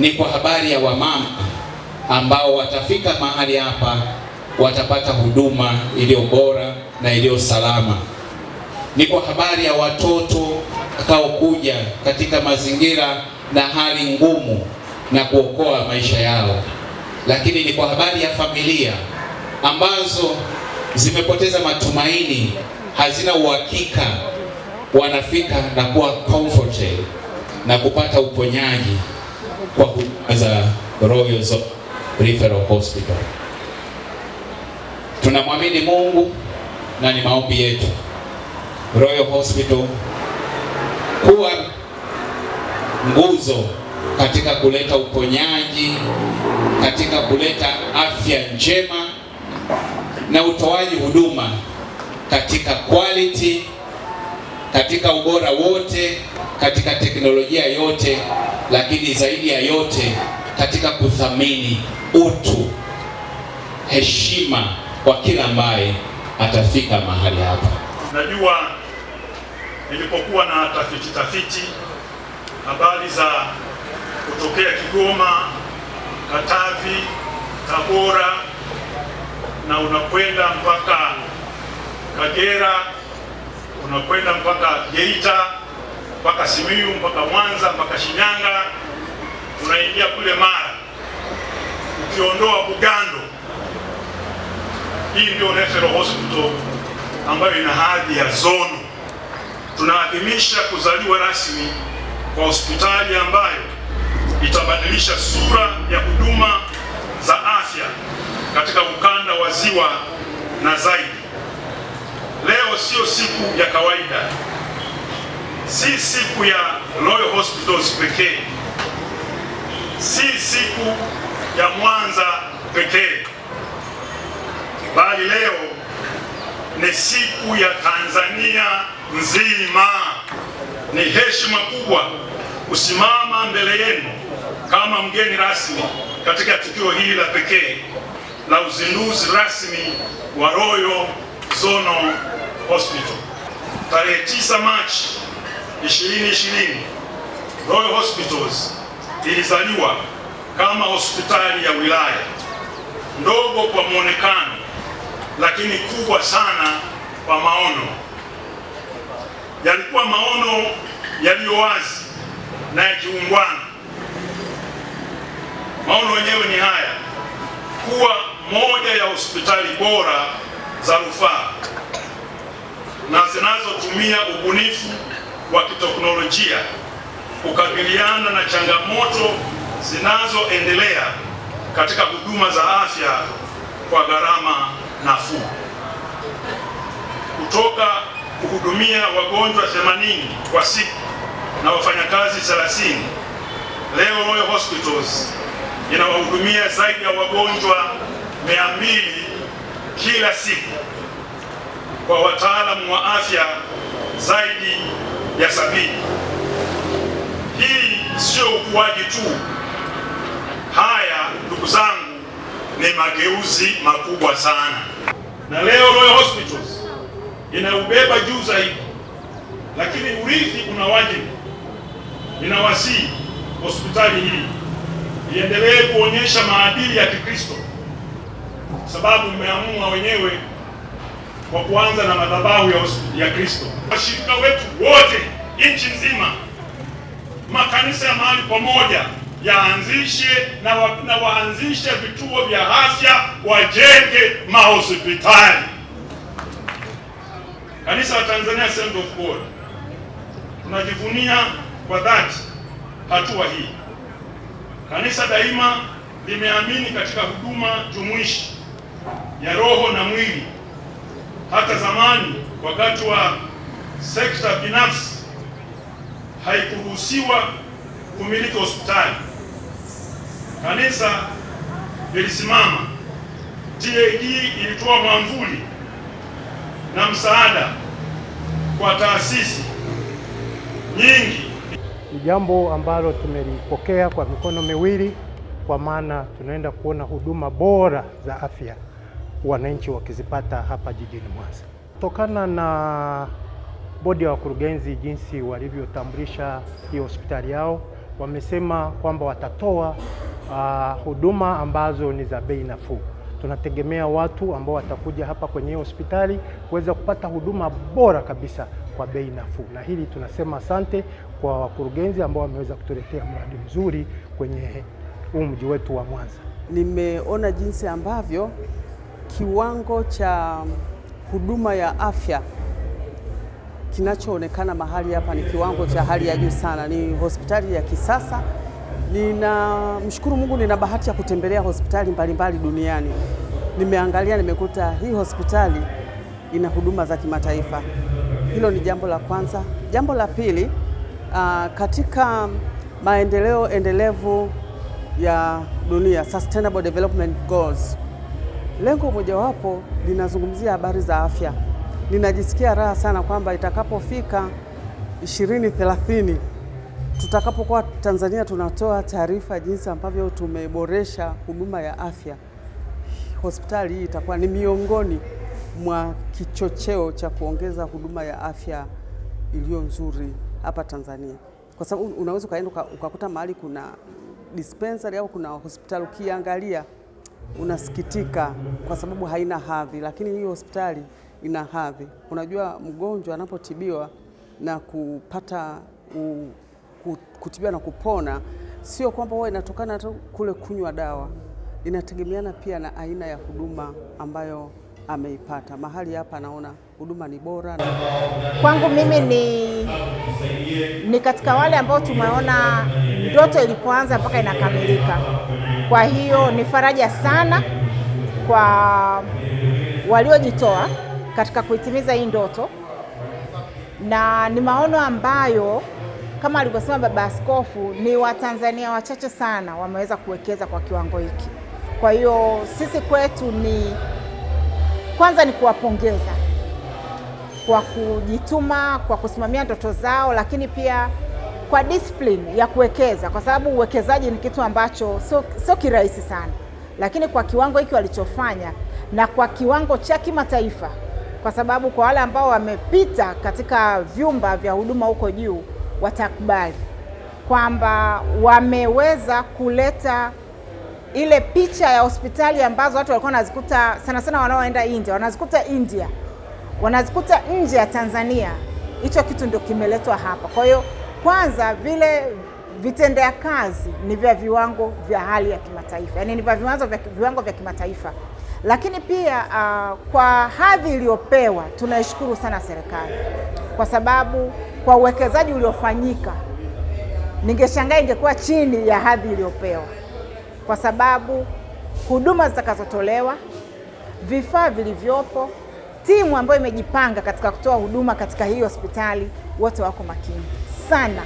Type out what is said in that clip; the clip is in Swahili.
Ni kwa habari ya wamama ambao watafika mahali hapa watapata huduma iliyo bora na iliyo salama. Ni kwa habari ya watoto watakaokuja katika mazingira na hali ngumu na kuokoa maisha yao. Lakini ni kwa habari ya familia ambazo zimepoteza matumaini, hazina uhakika, wanafika na kuwa comforted na kupata uponyaji kwa huduma za Royal Referral Hospital. Tunamwamini Mungu na ni maombi yetu Royal Hospital kuwa nguzo katika kuleta uponyaji, katika kuleta afya njema na utoaji huduma katika quality, katika ubora wote, katika teknolojia yote, lakini zaidi ya yote katika kuthamini utu, heshima kwa kila ambaye atafika mahali hapa. Najua nilipokuwa na tafiti habari za kutokea Kigoma, Katavi, Tabora na unakwenda mpaka Kagera, unakwenda mpaka Geita, mpaka Simiyu, mpaka Mwanza, mpaka Shinyanga, unaingia kule Mara, ukiondoa Bugando. Hii ndio Referral Hospital ambayo ina hadhi ya zone. Tunaadhimisha kuzaliwa rasmi kwa hospitali ambayo itabadilisha sura ya huduma za afya katika ukanda wa Ziwa na zaidi. Leo sio siku ya kawaida, si siku ya Royal Hospitals pekee, si siku ya Mwanza pekee, bali leo ni siku ya Tanzania nzima. Ni heshima kubwa kusimama mbele yenu kama mgeni rasmi katika tukio hili la pekee la uzinduzi rasmi wa Royal Zonal Hospital. Tarehe 9 Machi 2020, Royal Hospitals ilizaliwa kama hospitali ya wilaya, ndogo kwa muonekano lakini kubwa sana kwa maono. Yalikuwa maono yaliyo wazi na ya kiungwana. Maono yenyewe ni haya: kuwa moja ya hospitali bora za rufaa na zinazotumia ubunifu wa kiteknolojia kukabiliana na changamoto zinazoendelea katika huduma za afya kwa gharama nafuu. Kutoka kuhudumia wagonjwa 80 kwa siku na wafanyakazi 30, leo Royal Hospitals inawahudumia zaidi ya wagonjwa 200 kila siku kwa wataalamu wa afya zaidi ya 70. Hii sio ukuaji tu. Haya, ndugu zangu, ni mageuzi makubwa sana. Na leo Royal Hospitals inaubeba juu zaidi, lakini urithi una wajibu. Ninawasihi hospitali hii iendelee kuonyesha maadili ya Kikristo, sababu mmeamua wenyewe kwa kuanza na madhabahu ya Kristo. Washirika wetu wote nchi nzima, makanisa ya mahali pamoja, yaanzishe na waanzishe vituo vya afya, wajenge mahospitali. Kanisa la Tanzania Assembly of God tunajivunia kwa dhati hatua hii. Kanisa daima limeamini katika huduma jumuishi ya roho na mwili. Hata zamani, wakati wa sekta binafsi haikuruhusiwa kumiliki hospitali, kanisa lilisimama. TAG ilitoa mwamvuli na msaada kwa taasisi nyingi. Ni jambo ambalo tumelipokea kwa mikono miwili, kwa maana tunaenda kuona huduma bora za afya wananchi wakizipata hapa jijini Mwanza. Kutokana na bodi ya wakurugenzi jinsi walivyotambulisha hii hospitali yao, wamesema kwamba watatoa huduma ambazo ni za bei nafuu. Tunategemea watu ambao watakuja hapa kwenye hospitali kuweza kupata huduma bora kabisa kwa bei nafuu, na hili tunasema asante kwa wakurugenzi ambao wameweza kutuletea mradi mzuri kwenye huu mji wetu wa Mwanza. Nimeona jinsi ambavyo kiwango cha huduma ya afya kinachoonekana mahali hapa ni kiwango cha hali ya juu sana. Ni hospitali ya kisasa. Ninamshukuru Mungu, nina bahati ya kutembelea hospitali mbalimbali duniani. Nimeangalia, nimekuta hii hospitali ina huduma za kimataifa. Hilo ni jambo la kwanza. Jambo la pili, katika maendeleo endelevu ya dunia, Sustainable Development Goals, lengo mojawapo linazungumzia habari za afya. Ninajisikia raha sana kwamba itakapofika 2030 tutakapokuwa Tanzania tunatoa taarifa jinsi ambavyo tumeboresha huduma ya afya, hospitali hii itakuwa ni miongoni mwa kichocheo cha kuongeza huduma ya afya iliyo nzuri hapa Tanzania. Kwa sababu unaweza ukaenda ukakuta mahali kuna dispensary au kuna hospitali, ukiangalia unasikitika kwa sababu haina hadhi, lakini hii hospitali ina hadhi. Unajua, mgonjwa anapotibiwa na kupata kutibiwa na kupona, sio kwamba huwa inatokana tu kule kunywa dawa, inategemeana pia na aina ya huduma ambayo ameipata. Mahali hapa naona huduma ni bora. Kwangu mimi ni katika wale ambao tumeona ndoto ilipoanza mpaka inakamilika. Kwa hiyo ni faraja sana kwa waliojitoa katika kuitimiza hii ndoto, na ni maono ambayo kama alivyosema Baba Askofu, ni Watanzania wachache sana wameweza kuwekeza kwa kiwango hiki. Kwa hiyo sisi kwetu kwanza ni kuwapongeza kwa kujituma, kwa kusimamia ndoto zao, lakini pia kwa discipline ya kuwekeza, kwa sababu uwekezaji ni kitu ambacho sio kirahisi sana, lakini kwa kiwango hiki walichofanya na kwa kiwango cha kimataifa, kwa sababu kwa wale ambao wamepita katika vyumba vya huduma huko juu watakubali kwamba wameweza kuleta ile picha ya hospitali ambazo watu walikuwa wanazikuta sana sana wanaoenda India, wanazikuta nje ya Tanzania. Hicho kitu ndio kimeletwa hapa. Kwa hiyo kwanza vile vitendea kazi ni vya viwango vya hali ya kimataifa, yani ni vya viwango vya kimataifa. Lakini pia kwa hadhi iliyopewa tunaishukuru sana serikali, kwa sababu kwa uwekezaji uliofanyika ningeshangaa ingekuwa chini ya hadhi iliyopewa, kwa sababu huduma zitakazotolewa, vifaa vilivyopo, timu ambayo imejipanga katika kutoa huduma katika hii hospitali, wote wako makini sana.